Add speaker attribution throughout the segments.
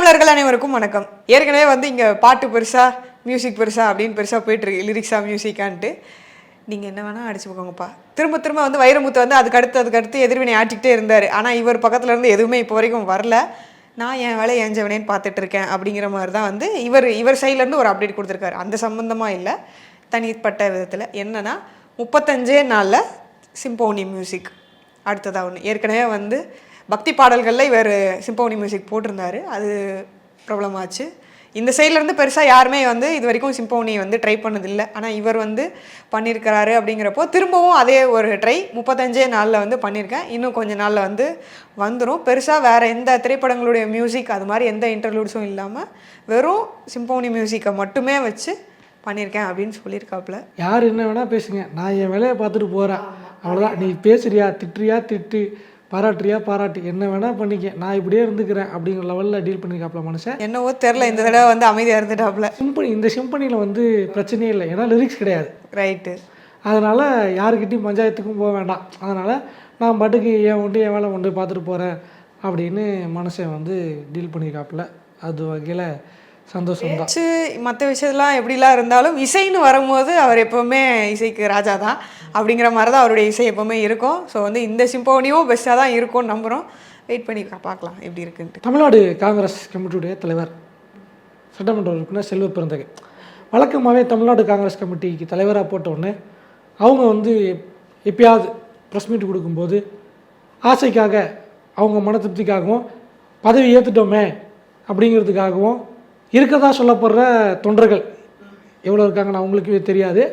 Speaker 1: தமிழர்கள் அனைவருக்கும் வணக்கம். ஏற்கனவே வந்து இங்கே பாட்டு பெருசா மியூசிக் பெருசா அப்படின்னு பெருசாக போயிட்டுருக்கு, லிரிக்ஸா மியூசிக்கான்ட்டு. நீங்கள் என்ன வேணால் அடிச்சு போக்கோங்கப்பா. திரும்ப திரும்ப வந்து வைரமுத்து வந்து அதுக்கடுத்து எதிர்வினை ஆட்டிக்கிட்டே இருந்தார். ஆனால் இவர் பக்கத்தில் இருந்து எதுவுமே இப்போ வரைக்கும் வரல. நான் என் வேலை ஏஞ்சவனேன்னு பார்த்துட்டு இருக்கேன் அப்படிங்கிற மாதிரி தான் வந்து இவர் சைட்லேருந்து ஒரு அப்டேட் கொடுத்துருக்காரு. அந்த சம்மந்தமாக இல்லை, தனிப்பட்ட விதத்தில். என்னென்னா 35 நாளில் சிம்போனி மியூசிக் அடுத்ததாக ஒன்று. ஏற்கனவே வந்து பக்தி பாடல்களில் இவர் சிம்போனி மியூசிக் போட்டிருந்தார், அது ப்ராப்ளமாச்சு. இந்த சைட்லேருந்து பெருசாக யாருமே வந்து இது வரைக்கும் சிம்போனி வந்து ட்ரை பண்ணதில்லை. ஆனால் இவர் வந்து பண்ணியிருக்கிறாரு. அப்படிங்கிறப்போ திரும்பவும் அதே ஒரு ட்ரை 35 நாளில் வந்து பண்ணியிருக்கேன். இன்னும் கொஞ்சம் நாளில் வந்து வந்துடும். பெருசாக வேறு எந்த திரைப்படங்களுடைய மியூசிக் அது மாதிரி எந்த இன்டர்லூட்ஸும் இல்லாமல் வெறும் சிம்போனி மியூசிக்கை மட்டுமே வச்சு பண்ணியிருக்கேன் அப்படின்னு சொல்லியிருக்காப்புல.
Speaker 2: யார் என்ன வேணால் பேசுங்க, நான் என் வேலையை பார்த்துட்டு போகிறேன், அவ்வளோதான். நீ பேசுறியா, திட்டுறியா திட்டு, பாராட்டுறியா பாராட்டு, என்ன வேணால் பண்ணிக்க, நான் இப்படியே இருந்துக்கிறேன் அப்படிங்கிற லெவலில் டீல் பண்ணியிருக்காப்புல மனுஷன்.
Speaker 1: என்னவோ தெரில, இந்த தடவை வந்து அமைதியாக இருந்துட்டாப்புல.
Speaker 2: இந்த சிம்பனியில் வந்து பிரச்சனையே இல்லை, ஏன்னா லிரிக்ஸ் கிடையாது.
Speaker 1: ரைட்டு.
Speaker 2: அதனால் யாருக்கிட்டையும் பஞ்சாயத்துக்கும் போக வேண்டாம். அதனால் நான் பாட்டுக்கு என் உண்டு என் வேலை உண்டு பார்த்துட்டு போகிறேன் அப்படின்னு மனுஷன் வந்து டீல் பண்ணியிருக்காப்புல. அது வகையில் சந்தோஷம் தான்.
Speaker 1: மற்ற விஷயத்தெல்லாம் எப்படிலாம் இருந்தாலும் இசைன்னு வரும்போது அவர் எப்போவுமே இசைக்கு ராஜா தான் அப்படிங்கிற மாதிரி தான் அவருடைய இசை எப்போவுமே இருக்கும். ஸோ வந்து இந்த சிம்போனியும் பெஸ்ட்டாக தான் இருக்கும்னு நம்புகிறோம். வெயிட் பண்ணி பார்க்கலாம் எப்படி இருக்குன்ட்டு.
Speaker 2: தமிழ்நாடு காங்கிரஸ் கமிட்டியுடைய தலைவர் சட்டமன்ற உறுப்பினர் செல்வ பெருந்தகை வழக்கமாகவே தமிழ்நாடு காங்கிரஸ் கமிட்டிக்கு தலைவராக போட்டோடனே அவங்க வந்து எப்பயாவது ப்ரெஸ் மீட் கொடுக்கும்போது ஆசைக்காக, அவங்க மன திருப்திக்காகவும், பதவி ஏற்றுட்டோமே அப்படிங்கிறதுக்காகவும் இருக்கிறதா சொல்லப்படுற தொண்டர்கள் எவ்வளோ இருக்காங்கன்னு அவங்களுக்கே தெரியாது.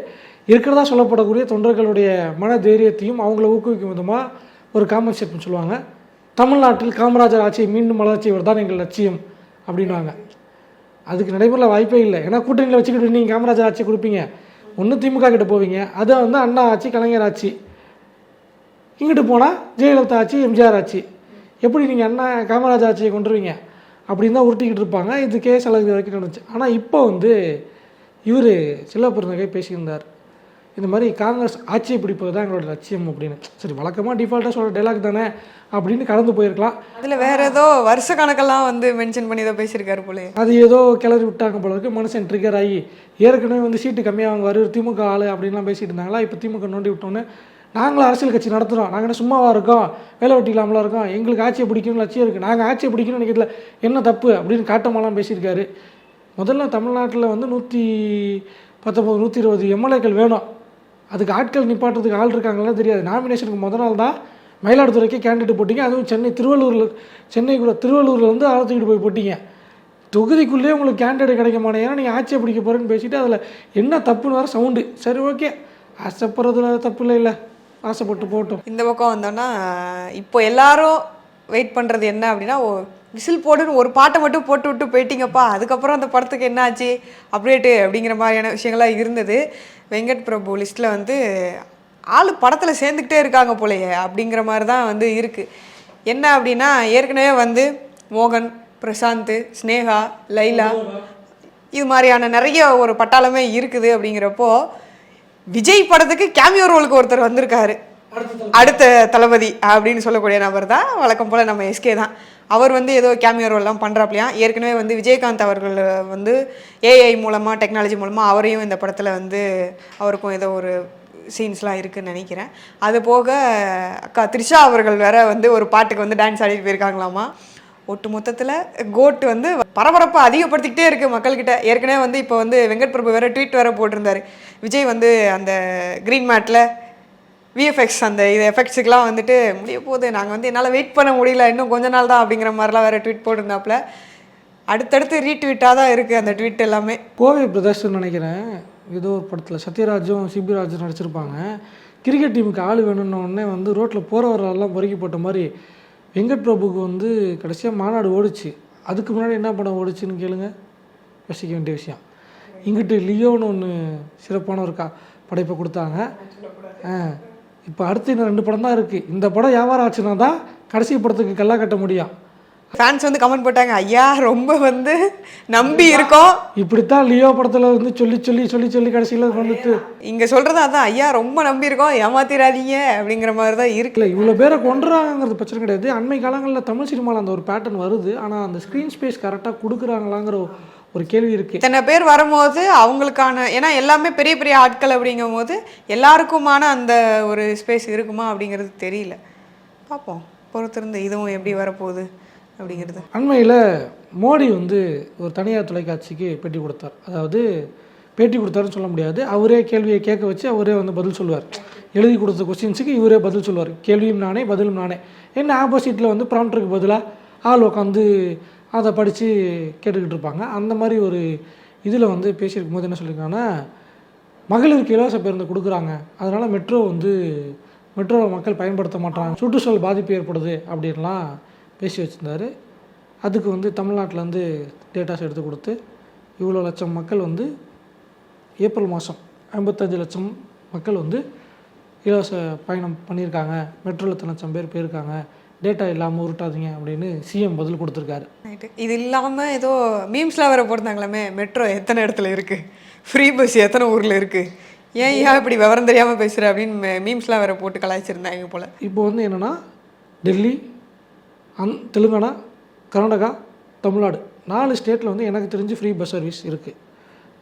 Speaker 2: இருக்கிறதா சொல்லப்படக்கூடிய தொண்டர்களுடைய மன தைரியத்தையும் அவங்கள ஊக்குவிக்கும் விதமாக ஒரு காமன் ஸ்டேட்மெண்ட் சொல்லுவாங்க. தமிழ்நாட்டில் காமராஜர் ஆட்சியை மீண்டும் வளர்ச்சியவர் தான் எங்கள் லட்சியம் அப்படின்வாங்க. அதுக்கு நடைமுறை வாய்ப்பே இல்லை. ஏன்னா கூட்டணியில் வச்சுக்கிட்டு நீங்கள் காமராஜர் ஆட்சி கொடுப்பீங்க, ஒன்று திமுக கிட்ட போவீங்க, அது வந்து அண்ணா ஆட்சி, கலைஞர் ஆட்சி. இங்கிட்டு போனால் ஜெயலலிதா ஆட்சி, எம்ஜிஆர் ஆட்சி. எப்படி நீங்கள் அண்ணா காமராஜர் ஆட்சியை கொண்டுருவீங்க அப்படின்னு தான் உருட்டிக்கிட்டு இருப்பாங்க. இது கேஸ் அழகு வரைக்கும் நடந்துச்சு. ஆனால் இப்போ வந்து இவர் செல்வ பெருந்தகை பேசியிருந்தார், இந்த மாதிரி காங்கிரஸ் ஆட்சியை பிடிப்பது தான் எங்களோட லட்சியம் அப்படின்னு. சரி, வழக்கமாக டிஃபால்ட்டாக சொல்கிற டைலாக் தானே அப்படின்னு கடந்து போயிருக்கலாம்.
Speaker 1: அதில் வேறு ஏதோ வருஷ கணக்கெல்லாம் வந்து மென்ஷன் பண்ணி தான் பேசியிருக்காரு போல.
Speaker 2: அது ஏதோ கிளறி விட்டாங்க போல இருக்கு. மனுஷன் ட்ரிகர் ஆகி ஏற்கனவே வந்து சீட்டு கம்மியாக வாங்குவார், திமுக ஆள் அப்படின்லாம் பேசிட்டு இருந்தாங்களா. இப்போ திமுக நோண்டி விட்டோன்னே நாங்களும் அரசியல் கட்சி நடத்துகிறோம், நாங்கள் என்ன சும்மாவாக இருக்கோம், வேலை வெட்டி இல்லாமலாம் இருக்கோம், எங்களுக்கு ஆட்சியை பிடிக்கணும்னு லட்சியம் இருக்குது, நாங்கள் ஆட்சியை பிடிக்கணும்னு நினைக்கிறதுல என்ன தப்பு அப்படின்னு காட்டமாலாம் பேசியிருக்காரு. முதல்ல தமிழ்நாட்டில் வந்து 119 120 எம்எல்ஏக்கள் வேணும். அதுக்கு ஆட்கள் நிப்பாட்டுறதுக்கு ஆள் இருக்காங்கலாம் தெரியாது. நாமினேஷனுக்கு முதல் நாள் தான் மயிலாடுதுறைக்கே கேண்டிடேட் போட்டிங்க. அதுவும் திருவள்ளூரில் வந்து ஆளை தூக்கிட்டு போய் போட்டிங்க. தொகுதிக்குள்ளேயே உங்களுக்கு கேண்டிடேட் கிடைக்க மாட்டேங்க, நீங்கள் ஆட்சியை பிடிக்க போகிறேன்னு பேசிவிட்டு அதில் என்ன தப்புன்னு வர சவுண்டு. சரி, ஓகே, ஆசைப்படுறதுல தப்பு இல்லை, ஆசைப்பட்டு போட்டோம்.
Speaker 1: இந்த பக்கம் வந்தோன்னா இப்போ எல்லாரும் வெயிட் பண்ணுறது என்ன அப்படின்னா, விசில் போடுன்னு ஒரு பாட்டை மட்டும் போட்டு விட்டு போயிட்டீங்கப்பா, அதுக்கப்புறம் அந்த படத்துக்கு என்ன ஆச்சு அப்டேட்டு அப்படிங்கிற மாதிரியான விஷயங்கள்லாம் இருந்தது. வெங்கட் பிரபு லிஸ்ட்டில் வந்து ஆள் படத்தில் சேர்ந்துக்கிட்டே இருக்காங்க போலையே அப்படிங்கிற மாதிரி தான் வந்து இருக்குது. என்ன அப்படின்னா, ஏற்கனவே வந்து மோகன், பிரசாந்த், ஸ்னேகா, லைலா இது மாதிரியான நிறைய ஒரு பட்டாளமே இருக்குது. அப்படிங்கிறப்போ விஜய் படத்துக்கு கேமியோ ரோலுக்கு ஒருத்தர் வந்திருக்காரு, அடுத்த தளபதி அப்படின்னு சொல்லக்கூடிய நபர் தான். வழக்கம் போல் நம்ம எஸ்கே தான். அவர் வந்து ஏதோ கேமியோ ரோல்லாம் பண்ணுறாப்லையா. ஏற்கனவே வந்து விஜயகாந்த் அவர்கள் வந்து ஏஐ மூலமாக, டெக்னாலஜி மூலமாக அவரையும் இந்த படத்தில் வந்து அவருக்கும் ஏதோ ஒரு சீன்ஸ்லாம் இருக்குதுன்னு நினைக்கிறேன். அது போக அக்கா த்ரிஷா அவர்கள் வேற வந்து ஒரு பாட்டுக்கு வந்து டான்ஸ் ஆடிட்டு போயிருக்காங்களாமா. ஒட்டு மொத்தத்தில் கோட் வந்து பரபரப்பை அதிகப்படுத்திக்கிட்டே இருக்குது மக்கள்கிட்ட. ஏற்கனவே வந்து இப்போ வந்து வெங்கட் பிரபு வேறு ட்வீட் வேறு போட்டிருந்தார், விஜய் வந்து அந்த க்ரீன் மேட்டில் விஎஃப்எக்ஸ் அந்த இது எஃபெக்ட்ஸுக்கெலாம் வந்துட்டு முடிய போகுது, நாங்கள் வந்து என்னால் வெயிட் பண்ண முடியல, இன்னும் கொஞ்ச நாள் தான் அப்படிங்கிற மாதிரிலாம் வேறு ட்வீட் போட்டிருந்தாப்புல. அடுத்தடுத்து ரீட்வீட்டாக தான் இருக்குது அந்த ட்வீட் எல்லாமே.
Speaker 2: கோவை பிரதர்ஷன் நினைக்கிறேன், ஏதோ ஒரு படத்தில் சத்யராஜும் சிபிராஜும் நடிச்சிருப்பாங்க. கிரிக்கெட் டீமுக்கு ஆள் வேணும்னே வந்து ரோட்டில் போகிறவரெல்லாம் பொறுக்கி போட்ட மாதிரி வெங்கட் பிரபுக்கு வந்து கடைசியாக மாநாடு ஓடிச்சு. அதுக்கு முன்னாடி என்ன படம் ஓடிச்சுன்னு கேளுங்க, யோசிக்க வேண்டிய விஷயம். இங்கிட்டு லியோன்னு ஒன்று சிறப்பான ஒரு படைப்பை கொடுத்தாங்க. இப்போ அடுத்து இன்னும் 2 படம் தான் இருக்குது. இந்த படம் வியாபாரம் ஆச்சுன்னா தான் கடைசி படத்துக்கு கல்லா கட்ட முடியும்.
Speaker 1: ஃபேன்ஸ் வந்து கமெண்ட் போட்டாங்க, ஐயா ரொம்ப வந்து நம்பி இருக்கோம்.
Speaker 2: இப்படித்தான் லியோ படத்தில் வந்து சொல்லி சொல்லி சொல்லி சொல்லி கடைசியில் வந்துட்டு
Speaker 1: இங்கே சொல்கிறது அதான், ஐயா ரொம்ப நம்பி இருக்கோம், ஏமாத்திராதீங்க அப்படிங்கிற மாதிரி தான் இருக்கு.
Speaker 2: இல்லை இவ்வளோ பேரை கொண்டுறாங்கிறது பிரச்சனை கிடையாது. அண்மை காலங்களில் தமிழ் சினிமாவில் அந்த ஒரு பேட்டர்ன் வருது. ஆனால் அந்த ஸ்க்ரீன் ஸ்பேஸ் கரெக்டாக கொடுக்குறாங்களாங்கிற ஒரு கேள்வி இருக்குது.
Speaker 1: இத்தனை பேர் வரும்போது அவங்களுக்கான, ஏன்னா எல்லாமே பெரிய பெரிய ஆட்கள் அப்படிங்கும் போது எல்லாருக்குமான அந்த ஒரு ஸ்பேஸ் இருக்குமா அப்படிங்கிறது தெரியல. பார்ப்போம் பொறுத்திருந்து இதுவும் எப்படி வரப்போகுது அப்படிங்கிறது.
Speaker 2: அண்மையில் மோடி வந்து ஒரு தனியார் தொலைக்காட்சிக்கு பேட்டி கொடுத்தார். அதாவது பேட்டி கொடுத்தாருன்னு சொல்ல முடியாது, அவரே கேள்வியை கேட்க வச்சு அவரே வந்து பதில் சொல்லுவார். எழுதி கொடுத்த கொஸ்டின்ஸுக்கு இவரே பதில் சொல்லுவார். கேள்வியும் நானே பதிலும் நானே. என்ன ஆப்போசிட்டில் வந்து ப்ராம்ப்டருக்கு பதிலாக ஆள் உட்காந்து அதை படித்து கேட்டுக்கிட்டு இருப்பாங்க. அந்த மாதிரி ஒரு இதில் வந்து பேசியிருக்கும் போது என்ன சொல்லியிருக்காங்கன்னா, மகளிருக்கு இலவச பேருந்து கொடுக்குறாங்க, அதனால் மெட்ரோவை மக்கள் பயன்படுத்த மாட்டாங்க, சுற்றுச்சூழல் பாதிப்பு ஏற்படுது அப்படின்லாம் பேசி வச்சுருந்தார். அதுக்கு வந்து தமிழ்நாட்டிலேருந்து டேட்டாஸ் எடுத்து கொடுத்து இவ்வளோ லட்சம் மக்கள் வந்து ஏப்ரல் மாதம் 55 லட்சம் மக்கள் வந்து இலவச பயணம் பண்ணியிருக்காங்க, மெட்ரோவில் இத்தனை லட்சம் பேர் போயிருக்காங்க, டேட்டா இல்லாமல் உருட்டாதீங்க அப்படின்னு சிஎம் பதில் கொடுத்துருக்காரு.
Speaker 1: இது இல்லாமல் ஏதோ மீம்ஸ்லாம் வேறு போட்டிருந்தாங்களாமே, மெட்ரோ எத்தனை இடத்துல இருக்குது, ஃப்ரீ பஸ் எத்தனை ஊரில் இருக்குது, ஏன் இப்படி விவரம் தெரியாமல் பேசுகிற அப்படின்னு மீம்ஸ்லாம் வேறு போட்டு கலாய்ச்சிருந்தாங்க போல்.
Speaker 2: இப்போ வந்து என்னென்னா டெல்லி, தெலுங்கானா, கர்நாடகா, தமிழ்நாடு 4 ஸ்டேட்டில் வந்து எனக்கு தெரிஞ்சு ஃப்ரீ பஸ் சர்வீஸ் இருக்குது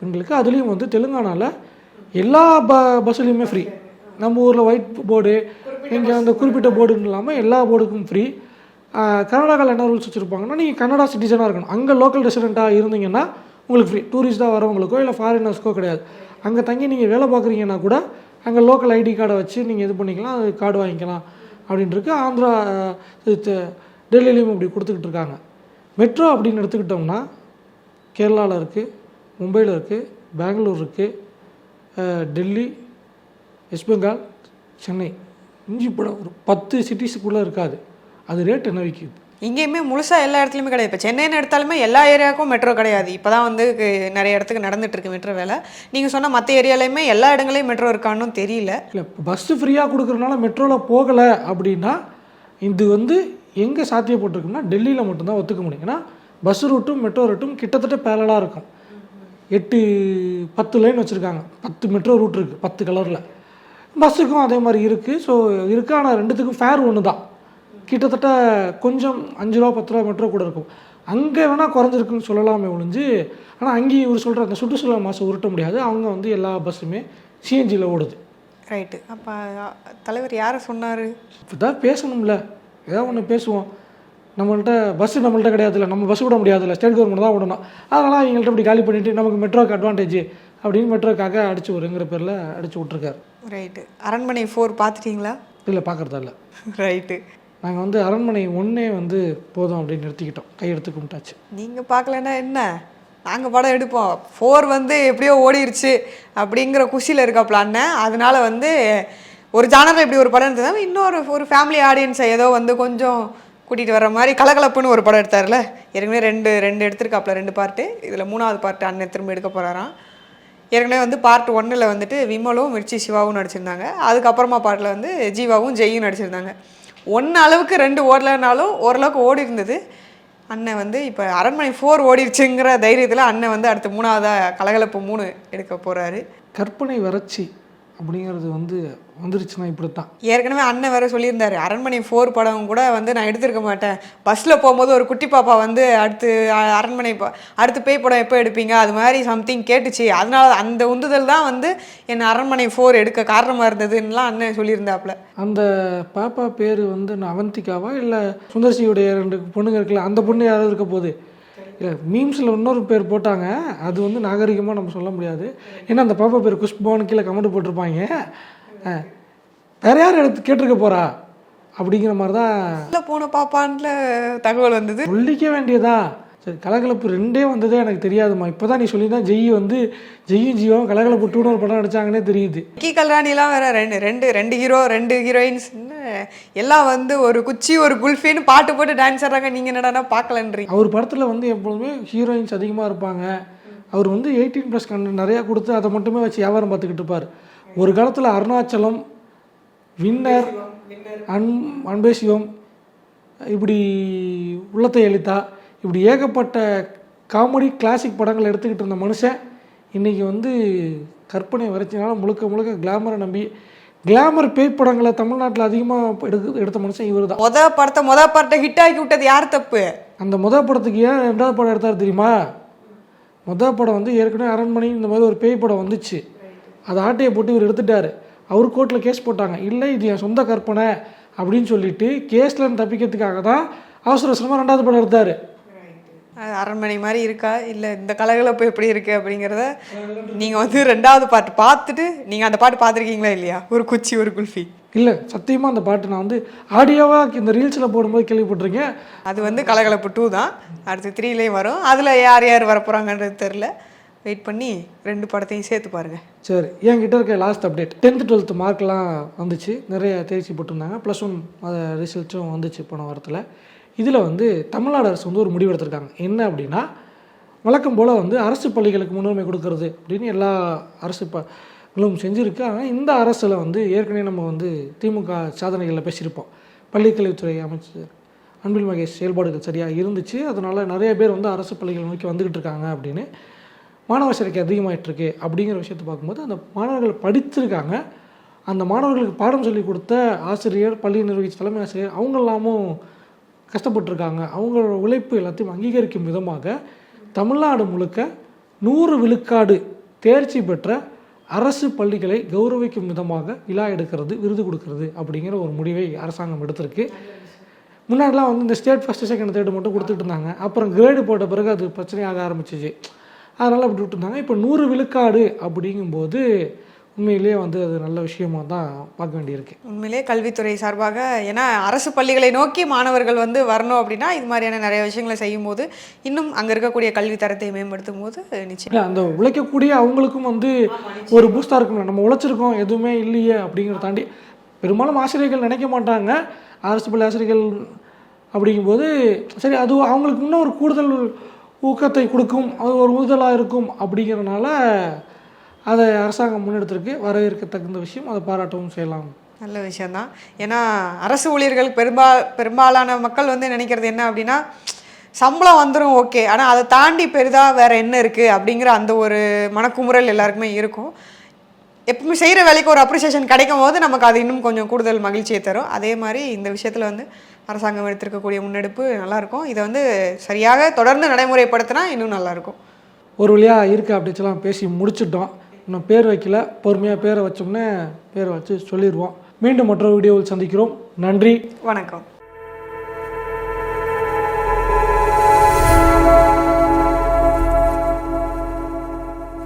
Speaker 2: பெண்களுக்கு. அதுலேயும் வந்து தெலுங்கானாவில் எல்லா பஸ்ஸுலேயுமே ஃப்ரீ. நம்ம ஊரில் ஒயிட் போர்டு, இங்கே அந்த குறிப்பிட்ட போர்டுன்னு இல்லாமல் எல்லா போர்டுக்கும் ஃப்ரீ. கர்நாடகாவில் என்ன ரூல்ஸ் வச்சுருப்பாங்கன்னா, நீங்கள் கன்னடா சிட்டிசனாக இருக்கணும், அங்கே லோக்கல் ரெசிடெண்ட்டாக இருந்தீங்கன்னா உங்களுக்கு ஃப்ரீ. டூரிஸ்ட்டாக வரவங்களுக்கோ இல்லை ஃபாரினர்ஸ்க்கோ கிடையாது. அங்கே தங்கி நீங்கள் வேலை பார்க்குறீங்கன்னா கூட அங்கே லோக்கல் ஐடி கார்டை வச்சு நீங்கள் இது பண்ணிக்கலாம், அது கார்டு வாங்கிக்கலாம் அப்படின்ட்டுருக்கு. ஆந்திரா டெல்லியிலையும் அப்படி கொடுத்துக்கிட்டு இருக்காங்க. மெட்ரோ அப்படின்னு எடுத்துக்கிட்டோம்னா கேரளாவில் இருக்குது, மும்பையில் இருக்குது, பெங்களூர் இருக்குது, டெல்லி, வெஸ்ட் பெங்கால், சென்னை, இஞ்சி படம் ஒரு 10 சிட்டிஸுக்குள்ளே இருக்காது. அது ரேட் என்ன விற்கும்?
Speaker 1: இங்கேயுமே முழுசாக எல்லா இடத்துலையுமே கிடையாது. இப்போ சென்னைன்னு எடுத்தாலுமே எல்லா ஏரியாவுக்கும் மெட்ரோ கிடையாது. இப்போ தான் வந்து நிறைய இடத்துக்கு நடந்துகிட்ருக்கு மெட்ரோ வேலை. நீங்கள் சொன்ன மற்ற ஏரியாலையுமே எல்லா இடங்களையும் மெட்ரோ இருக்கான்னு தெரியல.
Speaker 2: இல்லை பஸ்ஸு ஃப்ரீயாக கொடுக்குறதுனால மெட்ரோவில் போகலை அப்படின்னா இது வந்து எங்கே சாத்தியப்பட்டிருக்குன்னா டெல்லியில் மட்டும்தான் ஒத்துக்க முடியும். ஏன்னா பஸ் ரூட்டும் மெட்ரோ ரூட்டும் கிட்டத்தட்ட பேரலாக இருக்கும். 8-10 லைன் வச்சுருக்காங்க, 10 மெட்ரோ ரூட் இருக்குது, 10 கலரில். பஸ்ஸுக்கும் அதே மாதிரி இருக்குது. ஸோ இருக்குது. ஆனால் ரெண்டுத்துக்கும் ஃபேர் ஒன்று தான். கிட்டத்தட்ட கொஞ்சம் 5 ரூபா 10 ரூபா மெட்ரோ கூட இருக்கும். அங்கே வேணால் குறைஞ்சிருக்குன்னு சொல்லலாமே ஒழிஞ்சு, ஆனால் அங்கேயும் இவர் சொல்கிற அந்த சுற்றுச்சூழல் மாசு உருட்ட முடியாது. அவங்க வந்து எல்லா பஸ்ஸுமே சிஎன்ஜியில் ஓடுது.
Speaker 1: ரைட்டு. அப்போ தலைவர் யாரை சொன்னார்?
Speaker 2: இப்போ தான் பேசணும்ல, ஏதாவது ஒன்று பேசுவோம். நம்மள்கிட்ட கிடையாதுல்ல, நம்ம பஸ் விட முடியாதுல்ல, ஸ்டேட் கவர்மெண்ட் தான் விடணும். அதனால் அவங்கள்ட்ட இப்படி காலி பண்ணிவிட்டு நமக்கு மெட்ரோக்கு அட்வான்டேஜ் அப்படின்னு மெட்ரோக்காக அடிச்சு வருங்கிற பேரில் அடிச்சு விட்ருக்காரு.
Speaker 1: ரைட்டு. அரண்மனை 4 பார்த்துட்டிங்களா?
Speaker 2: இல்லை, பார்க்குறதா இல்லை.
Speaker 1: ரைட்டு.
Speaker 2: நாங்கள் வந்து அரண்மனை 1 வந்து போதும் அப்படின்னு நிறுத்திக்கிட்டோம், கையெடுத்து கும்பிட்டாச்சு.
Speaker 1: நீங்கள் பார்க்கலன்னா என்ன, நாங்கள் படம் எடுப்போம். 4 வந்து எப்படியோ ஓடிருச்சு அப்படிங்கிற குஷியில் இருக்காப்ல அண்ணன். அதனால வந்து ஒரு ஜானரில் இப்படி ஒரு படம் எடுத்தது, இன்னொரு ஃபேமிலி ஆடியன்ஸை ஏதோ வந்து கொஞ்சம் கூட்டிகிட்டு வர மாதிரி கலகலப்புன்னு ஒரு படம் எடுத்தார்ல. ஏற்கனவே ரெண்டு எடுத்திருக்காப்புல, 2 பார்ட்டு. இதில் 3வது பார்ட்டு அண்ணன் திரும்ப எடுக்க போகிறாராம். ஏற்கனவே வந்து பார்ட் 1ல் வந்துட்டு விமலும் மிர்ச்சி சிவாவும் நடிச்சிருந்தாங்க. அதுக்கப்புறமா பார்ட்டில் வந்து ஜீவாவும் ஜெய்யும் நடிச்சிருந்தாங்க. 1 அளவுக்கு 2 ஓடலைனாலும் ஓரளவுக்கு ஓடி இருந்தது. அண்ணன் வந்து இப்போ அரண்மனை 4 ஓடிடுச்சுங்கிற தைரியத்தில் அண்ணன் வந்து அடுத்து 3வதாக கலகலப்பு 3 எடுக்க போகிறாரு.
Speaker 2: கற்பனை வறட்சி அப்படிங்கிறது வந்துருச்சுன்னா இப்படி தான்.
Speaker 1: ஏற்கனவே அண்ணன் வேறு சொல்லியிருந்தார், அரண்மனை 4 படம் கூட வந்து நான் எடுத்திருக்க மாட்டேன். பஸ்ஸில் போகும்போது ஒரு குட்டி பாப்பா வந்து அடுத்து பேய் படம் எப்போ எடுப்பீங்க அது மாதிரி சம்திங் கேட்டுச்சு, அதனால அந்த உந்துதல் தான் வந்து என்னை அரண்மனை 4 எடுக்க காரணமாக இருந்ததுன்னெலாம் அண்ணன் சொல்லியிருந்தாப்புல.
Speaker 2: அந்த பாப்பா பேர் அவந்திகாவா இல்லை சுந்தர்சியுடைய 2 பொண்ணுங்க இருக்குல்ல, அந்த பொண்ணு யாராவது இருக்க போகுது? இல்லை, மீம்ஸில் இன்னொரு பேர் போட்டாங்க, அது நாகரிகமாக நம்ம சொல்ல முடியாது. ஏன்னா அந்த பாப்பா பேர் குஷ்பான்னு கீழே கமெண்ட் போட்டிருப்பாங்க. வேற யார் எடுத்து கேட்டிருக்க போகிறா அப்படிங்கிற மாதிரி தான்
Speaker 1: போன பாப்பான்ல தகவல் வந்தது.
Speaker 2: சொல்லிக்க வேண்டியதா? சரி, கலகலப்பு 2 வந்ததே எனக்கு தெரியாதுமா. இப்போ தான் நீ சொல்லி தான் ஜெய்யும் ஜீவாவும் கலகலப்பு 2 ஒரு படம் நடிச்சாங்கன்னே தெரியுது.
Speaker 1: கி கல்ராணிலாம் வேற ரெண்டு ஹீரோ 2 ஹீரோயின்ஸ் எல்லாம் வந்து ஒரு குச்சி ஒரு குல்ஃபின்னு பாட்டு போட்டு டான்ஸ் ஆடுறாங்க. நீங்கள் என்னடா பார்க்கலன்றீங்க?
Speaker 2: அவர் படத்தில் எப்பொழுதுமே ஹீரோயின்ஸ் அதிகமாக இருப்பாங்க. அவர் 18+ கண்டென்ட் நிறையா கொடுத்து அதை மட்டுமே வச்சு வியாபாரம் பார்த்துக்கிட்டு இருப்பார். ஒரு காலத்தில் அருணாச்சலம், வின்னர், அன்பே சிவம், இப்படி உள்ளத்தை எழுத்தா இப்படி ஏகப்பட்ட காமெடி கிளாசிக் படங்கள் எடுத்துக்கிட்டு இருந்த மனுஷன் இன்றைக்கி வந்து கற்பனை வரைச்சினால முழுக்க முழுக்க கிளாமரை நம்பி கிளாமர் பேய் படங்களை தமிழ்நாட்டில் அதிகமாக எடுத்த மனுஷன் இவர் தான்.
Speaker 1: மொத படத்தை ஹிட் ஆக்கி விட்டது யார் தப்பு?
Speaker 2: அந்த படத்துக்கு ஏன் 2வது படம் எடுத்தார் தெரியுமா? படம் வந்து ஏற்கனவே அரண்மனை இந்த மாதிரி ஒரு பேய் படம் வந்துச்சு, அதை ஆட்டையை போட்டு இவர் எடுத்துட்டார். அவர் கோர்ட்டில் கேஸ் போட்டாங்க, இல்லை இது என் சொந்த கற்பனை அப்படின்னு சொல்லிட்டு கேஸ்லேருந்து தப்பிக்கிறதுக்காக தான் அவசர அவசரமாக 2வது படம் எடுத்தார்.
Speaker 1: அரண்மனை மாதிரி இருக்கா இல்லை இந்த கலகலப்பு எப்படி இருக்குது அப்படிங்கிறத நீங்கள் வந்து 2வது பாட்டு பார்த்துட்டு நீங்கள் அந்த பாட்டு பார்த்துருக்கீங்களா இல்லையா? ஒரு குச்சி ஒரு குல்ஃபி.
Speaker 2: இல்லை சத்தியமாக அந்த பாட்டு நான் வந்து ஆடியோவாக இந்த ரீல்ஸில் போடும்போது கேள்விப்பட்டிருக்கேன்.
Speaker 1: அது வந்து கலகலப்பு 2 தான், அடுத்து 3லேயும் வரும். அதில் யார் யார் வரப்போகிறாங்கன்றது தெரில, வெயிட் பண்ணி 2 படத்தையும் சேர்த்து பாருங்கள்.
Speaker 2: சரி, என்கிட்ட இருக்க லாஸ்ட் அப்டேட் 10th 12th மார்க்லாம் வந்துச்சு, நிறைய தேர்ச்சி போட்டிருந்தாங்க. +1 அது ரிசல்ட்ஸும் வந்துச்சு போன வாரத்தில். இதில் வந்து தமிழ்நாடு அரசு வந்து ஒரு முடிவு எடுத்திருக்காங்க. என்ன அப்படின்னா, வழக்கம் போல் வந்து அரசு பள்ளிகளுக்கு முன்னுரிமை கொடுக்கறது அப்படின்னு எல்லா அரசு செஞ்சுருக்கு. ஆனால் இந்த அரசில் வந்து ஏற்கனவே நம்ம வந்து திமுக சாதனைகளில் பேசியிருப்போம். பள்ளிக்கல்வித்துறை அமைச்சர் அன்பில் மகேஷ் செயல்பாடுகள் சரியாக இருந்துச்சு, அதனால் நிறைய பேர் வந்து அரசு பள்ளிகள் நோக்கி வந்துக்கிட்டு இருக்காங்க அப்படின்னு. மாணவர் சேர்க்கை அதிகமாகிட்டுருக்கு அப்படிங்கிற விஷயத்தை பார்க்கும்போது அந்த மாணவர்கள் படித்திருக்காங்க, அந்த மாணவர்களுக்கு பாடம் சொல்லி கொடுத்த ஆசிரியர், பள்ளி நிர்வகித்த தலைமை ஆசிரியர் அவங்கெல்லாமும் கஷ்டப்பட்டுருக்காங்க. அவங்களோட உழைப்பு எல்லாத்தையும் அங்கீகரிக்கும் விதமாக தமிழ்நாடு முழுக்க 100 விழுக்காடு தேர்ச்சி பெற்ற அரசு பள்ளிகளை கௌரவிக்கும் விதமாக விழா எடுக்கிறது, விருது கொடுக்கறது அப்படிங்கிற ஒரு முடிவை அரசாங்கம் எடுத்திருக்கு. முன்னாடிலாம் வந்து இந்த ஸ்டேட் ஃபஸ்ட்டு செகண்ட் தேர்டு மட்டும் கொடுத்துட்டு இருந்தாங்க, அப்புறம் கிரேடு போட்ட பிறகு அது பிரச்சனையாக ஆரம்பிச்சிச்சு, அதனால் அப்படி விட்டுருந்தாங்க. இப்போ 100 விழுக்காடு அப்படிங்கும்போது உண்மையிலேயே வந்து அது நல்ல விஷயமாக தான் பார்க்க வேண்டியிருக்கு.
Speaker 1: உண்மையிலே கல்வித்துறை சார்பாக, ஏன்னா அரசு பள்ளிகளை நோக்கி மாணவர்கள் வந்து வரணும் அப்படின்னா இது மாதிரியான நிறைய விஷயங்களை செய்யும் போது இன்னும் அங்கே இருக்கக்கூடிய கல்வி தரத்தை மேம்படுத்தும் போது நிச்சயம்
Speaker 2: அந்த உழைக்கக்கூடிய அவங்களுக்கும் வந்து ஒரு பூஸ்டாக இருக்கணும். நம்ம உழைச்சிருக்கோம் எதுவுமே இல்லையே அப்படிங்கிறத தாண்டி பெரும்பாலும் ஆசிரியர்கள் நினைக்க மாட்டாங்க, அரசு பள்ளி ஆசிரியர்கள் அப்படிங்கும்போது சரி அது அவங்களுக்கு இன்னும் ஒரு கூடுதல் ஊக்கத்தை கொடுக்கும், அது ஒரு உறுதலாக இருக்கும் அப்படிங்கிறனால அதை அரசாங்கம் முன்னெடுத்திருக்கு. வரவேற்கத்தகுந்த விஷயம், அதை பாராட்டவும் செய்யலாம்.
Speaker 1: நல்ல விஷயந்தான். ஏன்னா அரசு ஊழியர்கள் பெரும்பாலான மக்கள் வந்து நினைக்கிறது என்ன அப்படின்னா, சம்பளம் வந்துடும் ஓகே, ஆனால் அதை தாண்டி பெரிதாக வேறு என்ன இருக்குது அப்படிங்கிற அந்த ஒரு மனக்குமுறல் எல்லாருக்குமே இருக்கும். எப்பவுமே செய்கிற வேலைக்கு ஒரு அப்ரிசியேஷன் கிடைக்கும் போது நமக்கு அது இன்னும் கொஞ்சம் கூடுதல் மகிழ்ச்சியை தரும். அதே மாதிரி இந்த விஷயத்தில் வந்து அரசாங்கம் எடுத்திருக்கக்கூடிய முன்னெடுப்பு நல்லாயிருக்கும். இதை வந்து சரியாக தொடர்ந்து நடைமுறைப்படுத்தினா இன்னும் நல்லாயிருக்கும்.
Speaker 2: ஒரு வழியாக இருக்குது அப்படிச்செல்லாம் பேசி முடிச்சிட்டோம். இன்னும் பேர் வைக்கல, பொறுமையாக பேரை வச்சோம்னே பேரை வச்சு சொல்லிடுவோம். மீண்டும் மற்றொரு வீடியோவில் சந்திக்கிறோம். நன்றி,
Speaker 1: வணக்கம்.